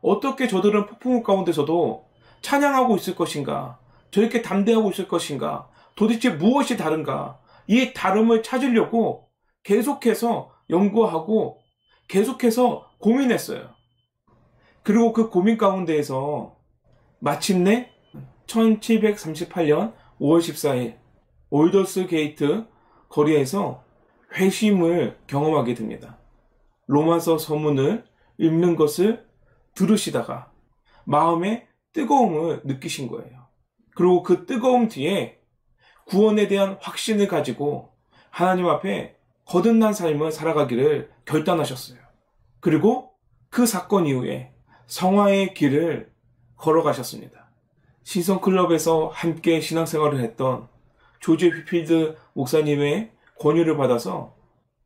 Speaker 1: 어떻게 저들은 폭풍 가운데서도 찬양하고 있을 것인가, 저렇게 담대하고 있을 것인가, 도대체 무엇이 다른가, 이 다름을 찾으려고 계속해서 연구하고 계속해서 고민했어요. 그리고 그 고민 가운데에서 마침내 1738년 5월 14일 올더스 게이트 거리에서 회심을 경험하게 됩니다. 로마서 서문을 읽는 것을 들으시다가 마음에 뜨거움을 느끼신 거예요. 그리고 그 뜨거움 뒤에 구원에 대한 확신을 가지고 하나님 앞에 거듭난 삶을 살아가기를 결단하셨어요. 그리고 그 사건 이후에 성화의 길을 걸어가셨습니다. 신성클럽에서 함께 신앙생활을 했던 조지 휘필드 목사님의 권유를 받아서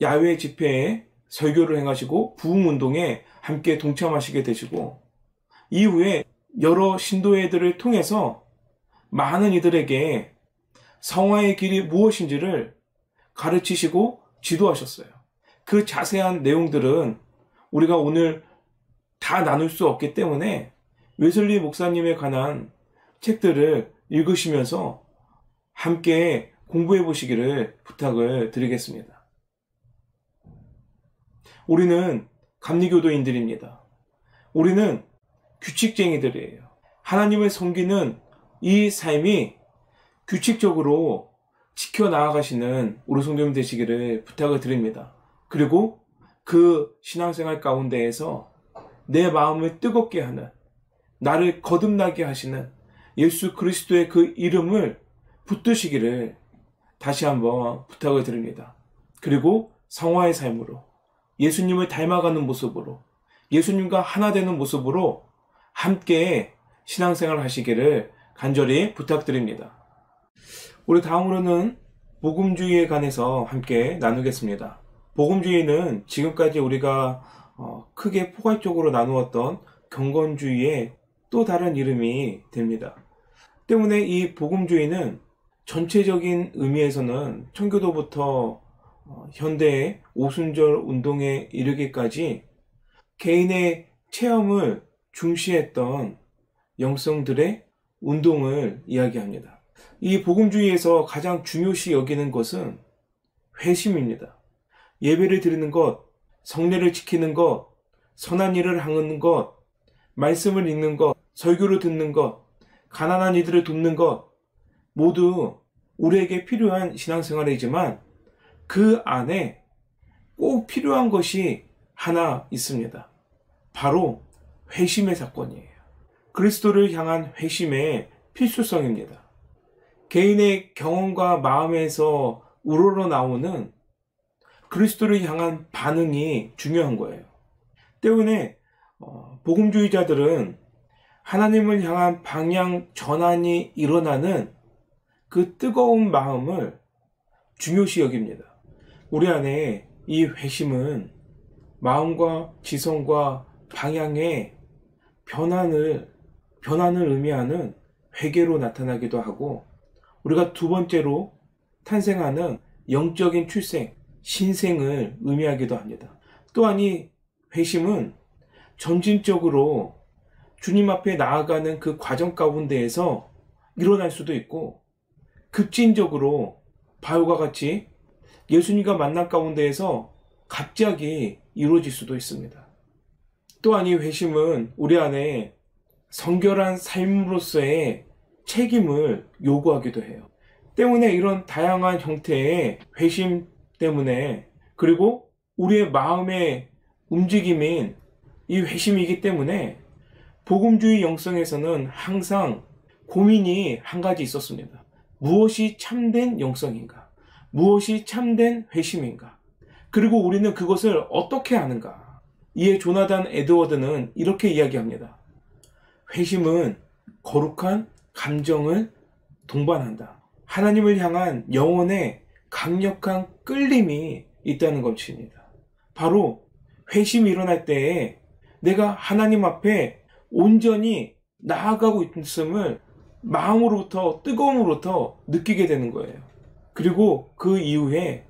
Speaker 1: 야외 집회에 설교를 행하시고 부흥운동에 함께 동참하시게 되시고, 이후에 여러 신도회들을 통해서 많은 이들에게 성화의 길이 무엇인지를 가르치시고 지도하셨어요. 그 자세한 내용들은 우리가 오늘 다 나눌 수 없기 때문에 웨슬리 목사님에 관한 책들을 읽으시면서 함께 공부해 보시기를 부탁을 드리겠습니다. 우리는 감리교도인들입니다. 우리는 규칙쟁이들이에요. 하나님을 섬기는 이 삶이 규칙적으로 지켜나가시는 우리 성도님 되시기를 부탁을 드립니다. 그리고 그 신앙생활 가운데에서 내 마음을 뜨겁게 하는, 나를 거듭나게 하시는 예수 그리스도의 그 이름을 붙드시기를 다시 한번 부탁을 드립니다. 그리고 성화의 삶으로, 예수님을 닮아가는 모습으로, 예수님과 하나 되는 모습으로 함께 신앙생활 하시기를 간절히 부탁드립니다. 우리 다음으로는 복음주의에 관해서 함께 나누겠습니다. 복음주의는 지금까지 우리가 크게 포괄적으로 나누었던 경건주의의 또 다른 이름이 됩니다. 때문에 이 복음주의는 전체적인 의미에서는 청교도부터 현대의 오순절 운동에 이르기까지 개인의 체험을 중시했던 영성들의 운동을 이야기합니다. 이 복음주의에서 가장 중요시 여기는 것은 회심입니다. 예배를 드리는 것, 성례를 지키는 것, 선한 일을 하는 것, 말씀을 읽는 것, 설교를 듣는 것, 가난한 이들을 돕는 것, 모두 우리에게 필요한 신앙생활이지만 그 안에 꼭 필요한 것이 하나 있습니다. 바로 회심의 사건이에요. 그리스도를 향한 회심의 필수성입니다. 개인의 경험과 마음에서 우러러 나오는 그리스도를 향한 반응이 중요한 거예요. 때문에 복음주의자들은 하나님을 향한 방향 전환이 일어나는 그 뜨거운 마음을 중요시 여깁니다. 우리 안에 이 회심은 마음과 지성과 방향의 변환을 의미하는 회개로 나타나기도 하고, 우리가 두 번째로 탄생하는 영적인 출생, 신생을 의미하기도 합니다. 또한 이 회심은 점진적으로 주님 앞에 나아가는 그 과정 가운데에서 일어날 수도 있고, 급진적으로 바울과 같이 예수님과 만난 가운데에서 갑자기 이루어질 수도 있습니다. 또한 이 회심은 우리 안에 성결한 삶으로서의 책임을 요구하기도 해요. 때문에 이런 다양한 형태의 회심 때문에, 그리고 우리의 마음의 움직임인 이 회심이기 때문에 복음주의 영성에서는 항상 고민이 한 가지 있었습니다. 무엇이 참된 영성인가? 무엇이 참된 회심인가? 그리고 우리는 그것을 어떻게 아는가? 이에 조나단 에드워드는 이렇게 이야기합니다. 회심은 거룩한 감정을 동반한다. 하나님을 향한 영혼의 강력한 끌림이 있다는 것입니다. 바로 회심이 일어날 때에 내가 하나님 앞에 온전히 나아가고 있음을 마음으로부터, 뜨거움으로부터 느끼게 되는 거예요. 그리고 그 이후에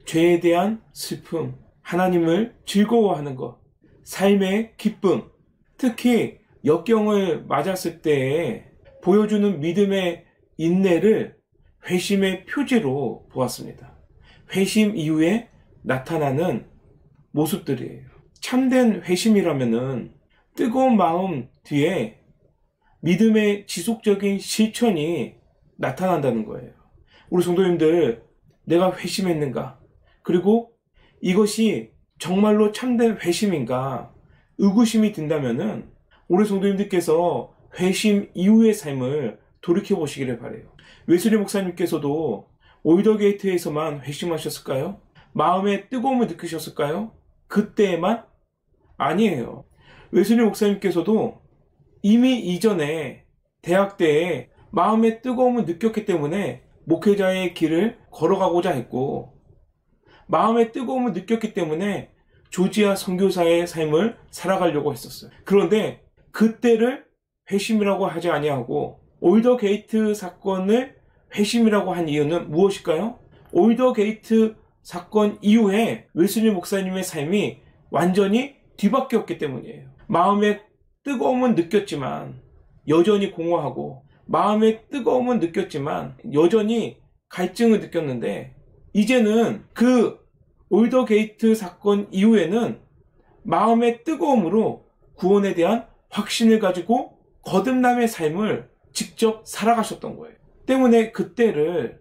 Speaker 1: 죄에 대한 슬픔, 하나님을 즐거워하는 것, 삶의 기쁨, 특히 역경을 맞았을 때에 보여주는 믿음의 인내를 회심의 표지로 보았습니다. 회심 이후에 나타나는 모습들이에요. 참된 회심이라면은 뜨거운 마음 뒤에 믿음의 지속적인 실천이 나타난다는 거예요. 우리 성도님들, 내가 회심했는가? 그리고 이것이 정말로 참된 회심인가? 의구심이 든다면은 우리 성도님들께서 회심 이후의 삶을 돌이켜보시기를 바라요. 웨슬리 목사님께서도 올더게이트에서만 회심하셨을까요? 마음의 뜨거움을 느끼셨을까요? 그때에만? 아니에요. 웨슬리 목사님께서도 이미 이전에 대학 때에 마음의 뜨거움을 느꼈기 때문에 목회자의 길을 걸어가고자 했고, 마음의 뜨거움을 느꼈기 때문에 조지아 선교사의 삶을 살아가려고 했었어요. 그런데 그때를 회심이라고 하지 아니하고 올더게이트 사건을 회심이라고 한 이유는 무엇일까요? 올더게이트 사건 이후에 웨슬리 목사님의 삶이 완전히 뒤바뀌었기 때문이에요. 마음의 뜨거움은 느꼈지만 여전히 공허하고, 마음의 뜨거움은 느꼈지만 여전히 갈증을 느꼈는데, 이제는 그 올더게이트 사건 이후에는 마음의 뜨거움으로 구원에 대한 확신을 가지고 거듭남의 삶을 직접 살아가셨던 거예요. 때문에 그때를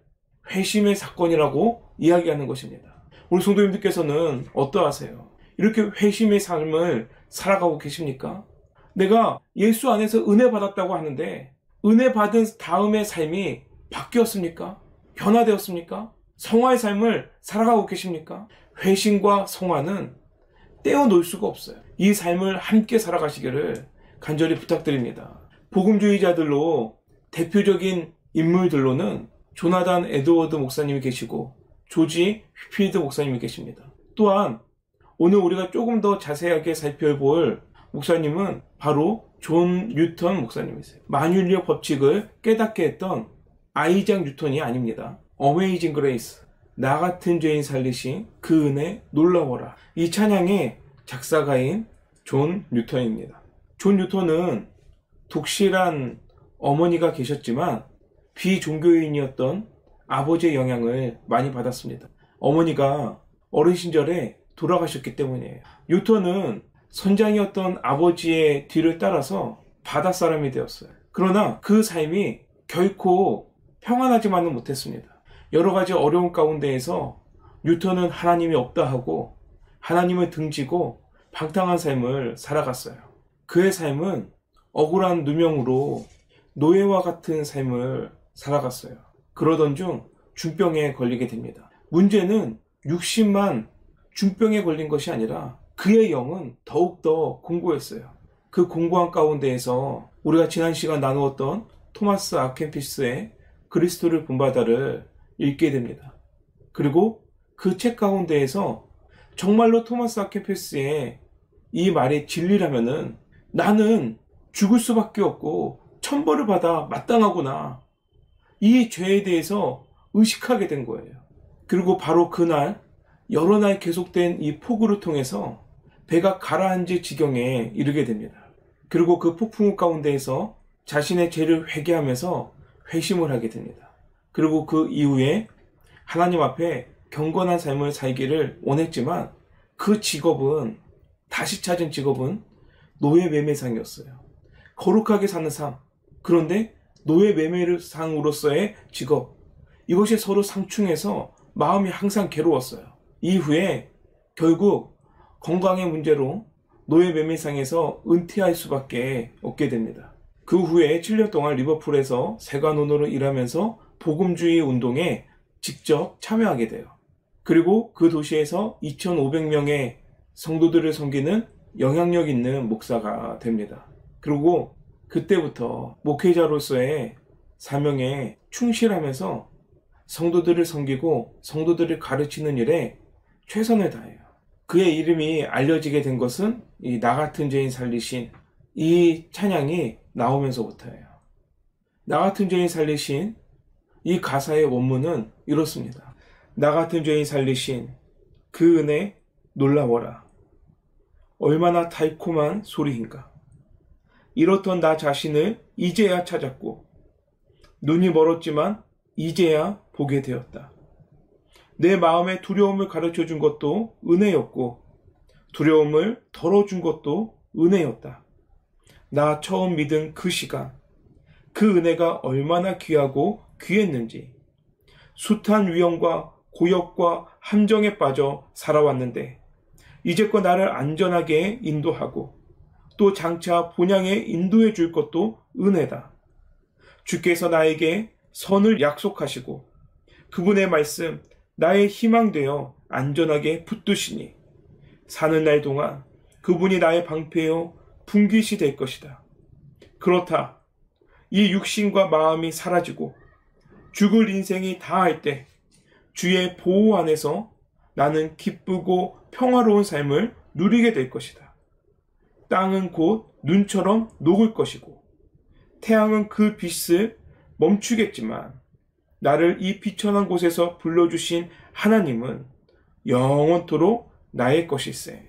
Speaker 1: 회심의 사건이라고 이야기하는 것입니다. 우리 성도님들께서는 어떠하세요? 이렇게 회심의 삶을 살아가고 계십니까? 내가 예수 안에서 은혜 받았다고 하는데 은혜 받은 다음의 삶이 바뀌었습니까? 변화되었습니까? 성화의 삶을 살아가고 계십니까? 회심과 성화는 떼어놓을 수가 없어요. 이 삶을 함께 살아가시기를 간절히 부탁드립니다. 복음주의자들로 대표적인 인물들로는 조나단 에드워드 목사님이 계시고 조지 휘필드 목사님이 계십니다. 또한 오늘 우리가 조금 더 자세하게 살펴볼 목사님은 바로 존 뉴턴 목사님이세요. 만윤리의 법칙을 깨닫게 했던 아이작 뉴턴이 아닙니다. 어메이징 그레이스, 나 같은 죄인 살리신 그 은혜 놀라워라. 이 찬양의 작사가인 존 뉴턴입니다. 존 뉴턴은 독실한 어머니가 계셨지만 비종교인이었던 아버지의 영향을 많이 받았습니다. 어머니가 어린 시절에 돌아가셨기 때문이에요. 뉴턴은 선장이었던 아버지의 뒤를 따라서 바다 사람이 되었어요. 그러나 그 삶이 결코 평안하지만은 못했습니다. 여러 가지 어려운 가운데에서 뉴턴은 하나님이 없다 하고 하나님을 등지고 방탕한 삶을 살아갔어요. 그의 삶은 억울한 누명으로 노예와 같은 삶을 살아갔어요. 그러던 중 중병에 걸리게 됩니다. 문제는 육신만 중병에 걸린 것이 아니라 그의 영은 더욱더 공고했어요. 그 공고한 가운데에서 우리가 지난 시간 나누었던 토마스 아켄피스의 그리스도를 본받아를 읽게 됩니다. 그리고 그 책 가운데에서 정말로 토마스 아켄피스의 이 말이 진리라면은 나는 죽을 수밖에 없고 천벌을 받아 마땅하구나. 이 죄에 대해서 의식하게 된 거예요. 그리고 바로 그날 여러 날 계속된 이 폭우를 통해서 배가 가라앉을 지경에 이르게 됩니다. 그리고 그 폭풍우 가운데에서 자신의 죄를 회개하면서 회심을 하게 됩니다. 그리고 그 이후에 하나님 앞에 경건한 삶을 살기를 원했지만 그 직업은 다시 찾은 직업은 노예 매매상이었어요. 거룩하게 사는 삶. 그런데 노예 매매상으로서의 직업. 이것이 서로 상충해서 마음이 항상 괴로웠어요. 이후에 결국 건강의 문제로 노예 매매상에서 은퇴할 수밖에 없게 됩니다. 그 후에 7년 동안 리버풀에서 세관원으로 일하면서 복음주의 운동에 직접 참여하게 돼요. 그리고 그 도시에서 2,500명의 성도들을 섬기는 영향력 있는 목사가 됩니다. 그리고 그때부터 목회자로서의 사명에 충실하면서 성도들을 섬기고 성도들을 가르치는 일에 최선을 다해요. 그의 이름이 알려지게 된 것은 이 나 같은 죄인 살리신 이 찬양이 나오면서부터예요. 나 같은 죄인 살리신 이 가사의 원문은 이렇습니다. 나 같은 죄인 살리신 그 은혜 놀라워라. 얼마나 달콤한 소리인가. 이렇던 나 자신을 이제야 찾았고 눈이 멀었지만 이제야 보게 되었다. 내 마음의 두려움을 가르쳐준 것도 은혜였고 두려움을 덜어준 것도 은혜였다. 나 처음 믿은 그 시간, 그 은혜가 얼마나 귀하고 귀했는지 숱한 위험과 고역과 함정에 빠져 살아왔는데 이제껏 나를 안전하게 인도하고 또 장차 본향에 인도해 줄 것도 은혜다. 주께서 나에게 선을 약속하시고 그분의 말씀 나의 희망되어 안전하게 붙드시니 사는 날 동안 그분이 나의 방패요 분깃이 될 것이다. 그렇다. 이 육신과 마음이 사라지고 죽을 인생이 다할 때 주의 보호 안에서 나는 기쁘고 평화로운 삶을 누리게 될 것이다. 땅은 곧 눈처럼 녹을 것이고 태양은 그 빛을 멈추겠지만 나를 이 비천한 곳에서 불러주신 하나님은 영원토록 나의 것일세.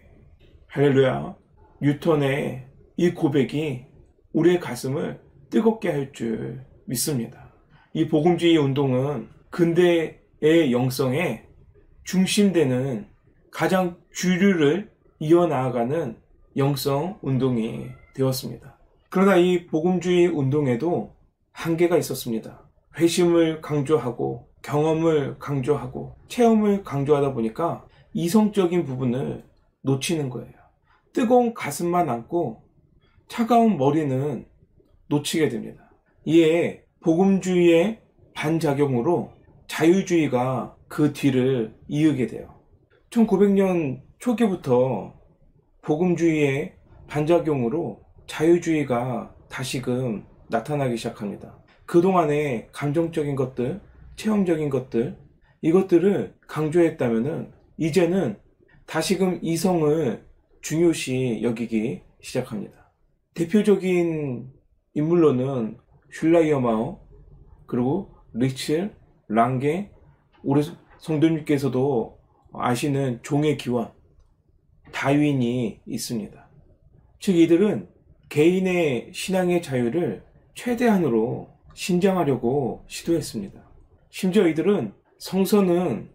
Speaker 1: 할렐루야. 뉴턴의 이 고백이 우리의 가슴을 뜨겁게 할 줄 믿습니다. 이 복음주의 운동은 근대의 영성에 중심되는 가장 주류를 이어나아가는 영성 운동이 되었습니다. 그러나 이 복음주의 운동에도 한계가 있었습니다. 회심을 강조하고 경험을 강조하고 체험을 강조하다 보니까 이성적인 부분을 놓치는 거예요. 뜨거운 가슴만 안고 차가운 머리는 놓치게 됩니다. 이에 복음주의의 반작용으로 자유주의가 그 뒤를 이으게 돼요. 1900년 초기부터 복음주의의 반작용으로 자유주의가 다시금 나타나기 시작합니다. 그동안의 감정적인 것들, 체험적인 것들, 이것들을 강조했다면은 이제는 다시금 이성을 중요시 여기기 시작합니다. 대표적인 인물로는 슐라이어마우, 그리고 리츠, 랑게, 우리 성도님께서도 아시는 종의 기원, 다윈이 있습니다. 즉 이들은 개인의 신앙의 자유를 최대한으로 신장하려고 시도했습니다. 심지어 이들은 성서는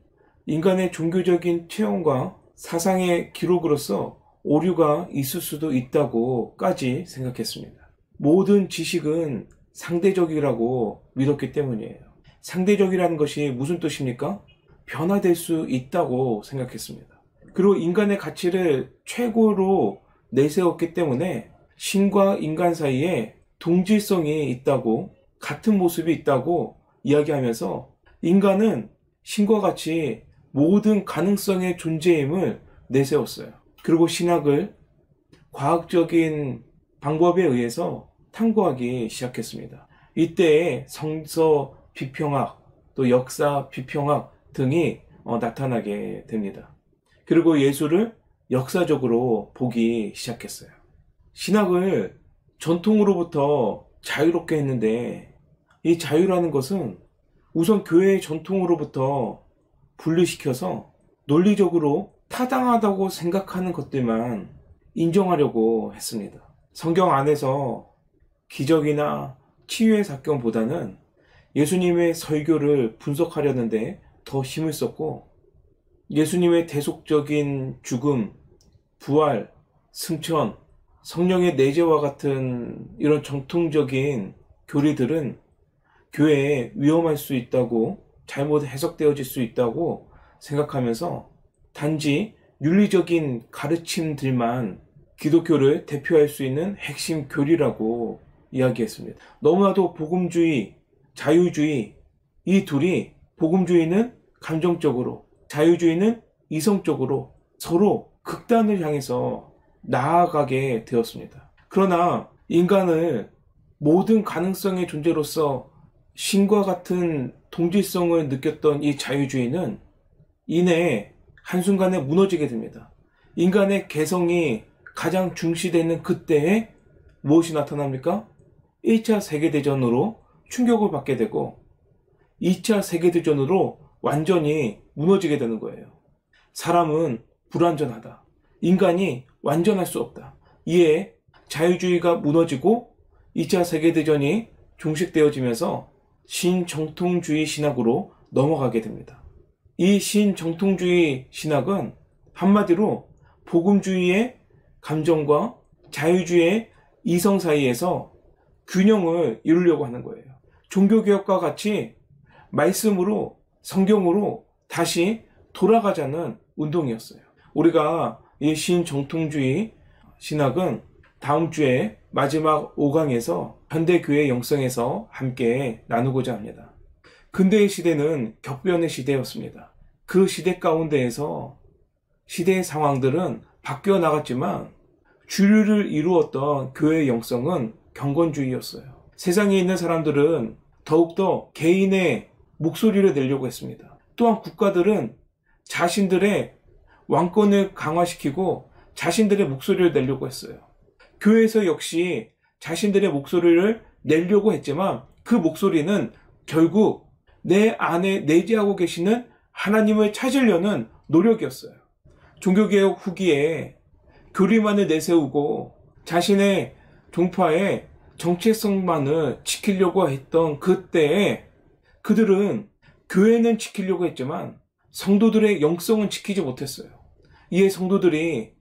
Speaker 1: 인간의 종교적인 체험과 사상의 기록으로서 오류가 있을 수도 있다고까지 생각했습니다. 모든 지식은 상대적이라고 믿었기 때문이에요. 상대적이라는 것이 무슨 뜻입니까? 변화될 수 있다고 생각했습니다. 그리고 인간의 가치를 최고로 내세웠기 때문에 신과 인간 사이에 동질성이 있다고, 같은 모습이 있다고 이야기하면서 인간은 신과 같이 모든 가능성의 존재임을 내세웠어요. 그리고 신학을 과학적인 방법에 의해서 탐구하기 시작했습니다. 이때에 성서 비평학, 또 역사 비평학 등이 나타나게 됩니다. 그리고 예수를 역사적으로 보기 시작했어요. 신학을 전통으로부터 자유롭게 했는데 이 자유라는 것은 우선 교회의 전통으로부터 분리시켜서 논리적으로 타당하다고 생각하는 것들만 인정하려고 했습니다. 성경 안에서 기적이나 치유의 사건보다는 예수님의 설교를 분석하려는데 더 힘을 썼고, 예수님의 대속적인 죽음, 부활, 승천, 성령의 내재와 같은 이런 정통적인 교리들은 교회에 위험할 수 있다고, 잘못 해석되어질 수 있다고 생각하면서 단지 윤리적인 가르침들만 기독교를 대표할 수 있는 핵심 교리라고 이야기했습니다. 너무나도 복음주의, 자유주의, 이 둘이, 복음주의는 감정적으로, 자유주의는 이성적으로 서로 극단을 향해서 나아가게 되었습니다. 그러나 인간을 모든 가능성의 존재로서 신과 같은 동질성을 느꼈던 이 자유주의는 이내 한순간에 무너지게 됩니다. 인간의 개성이 가장 중시되는 그때에 무엇이 나타납니까? 1차 세계대전으로 충격을 받게 되고 2차 세계대전으로 완전히 무너지게 되는 거예요. 사람은 불완전하다. 인간이 완전할 수 없다. 이에 자유주의가 무너지고 2차 세계대전이 종식되어지면서 신정통주의 신학으로 넘어가게 됩니다. 이 신정통주의 신학은 한마디로 복음주의의 감정과 자유주의의 이성 사이에서 균형을 이루려고 하는 거예요. 종교개혁과 같이 말씀으로, 성경으로 다시 돌아가자는 운동이었어요. 우리가 이 신정통주의 신학은 다음 주에 마지막 5강에서 현대교회 영성에서 함께 나누고자 합니다. 근대의 시대는 격변의 시대였습니다. 그 시대 가운데에서 시대의 상황들은 바뀌어 나갔지만 주류를 이루었던 교회의 영성은 경건주의였어요. 세상에 있는 사람들은 더욱더 개인의 목소리를 내려고 했습니다. 또한 국가들은 자신들의 왕권을 강화시키고 자신들의 목소리를 내려고 했어요. 교회에서 역시 자신들의 목소리를 내려고 했지만 그 목소리는 결국 내 안에 내재하고 계시는 하나님을 찾으려는 노력이었어요. 종교개혁 후기에 교리만을 내세우고 자신의 종파의 정체성만을 지키려고 했던 그때에 그들은 교회는 지키려고 했지만 성도들의 영성은 지키지 못했어요. 이에 성도들이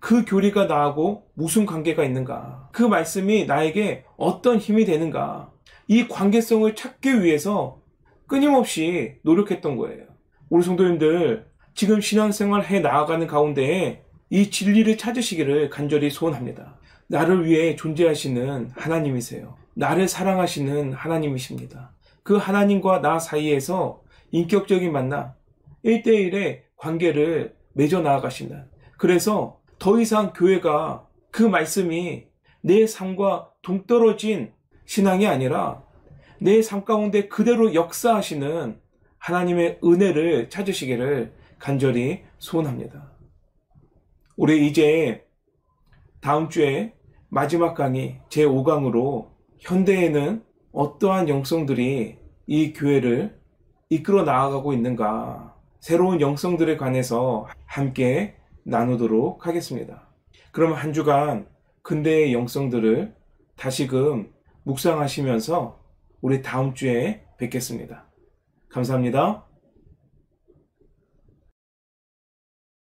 Speaker 1: 그 교리가 나하고 무슨 관계가 있는가? 그 말씀이 나에게 어떤 힘이 되는가? 이 관계성을 찾기 위해서 끊임없이 노력했던 거예요. 우리 성도님들, 지금 신앙생활 해 나아가는 가운데 이 진리를 찾으시기를 간절히 소원합니다. 나를 위해 존재하시는 하나님이세요. 나를 사랑하시는 하나님이십니다. 그 하나님과 나 사이에서 인격적인 만남, 1대1의 관계를 맺어 나아가신다. 그래서 더 이상 교회가 그 말씀이 내 삶과 동떨어진 신앙이 아니라 내 삶 가운데 그대로 역사하시는 하나님의 은혜를 찾으시기를 간절히 소원합니다. 우리 이제 다음 주에 마지막 강의 제5강으로 현대에는 어떠한 영성들이 이 교회를 이끌어 나아가고 있는가, 새로운 영성들에 관해서 함께 나누도록 하겠습니다. 그럼 한 주간 근대의 영성들을 다시금 묵상하시면서 우리 다음 주에 뵙겠습니다. 감사합니다.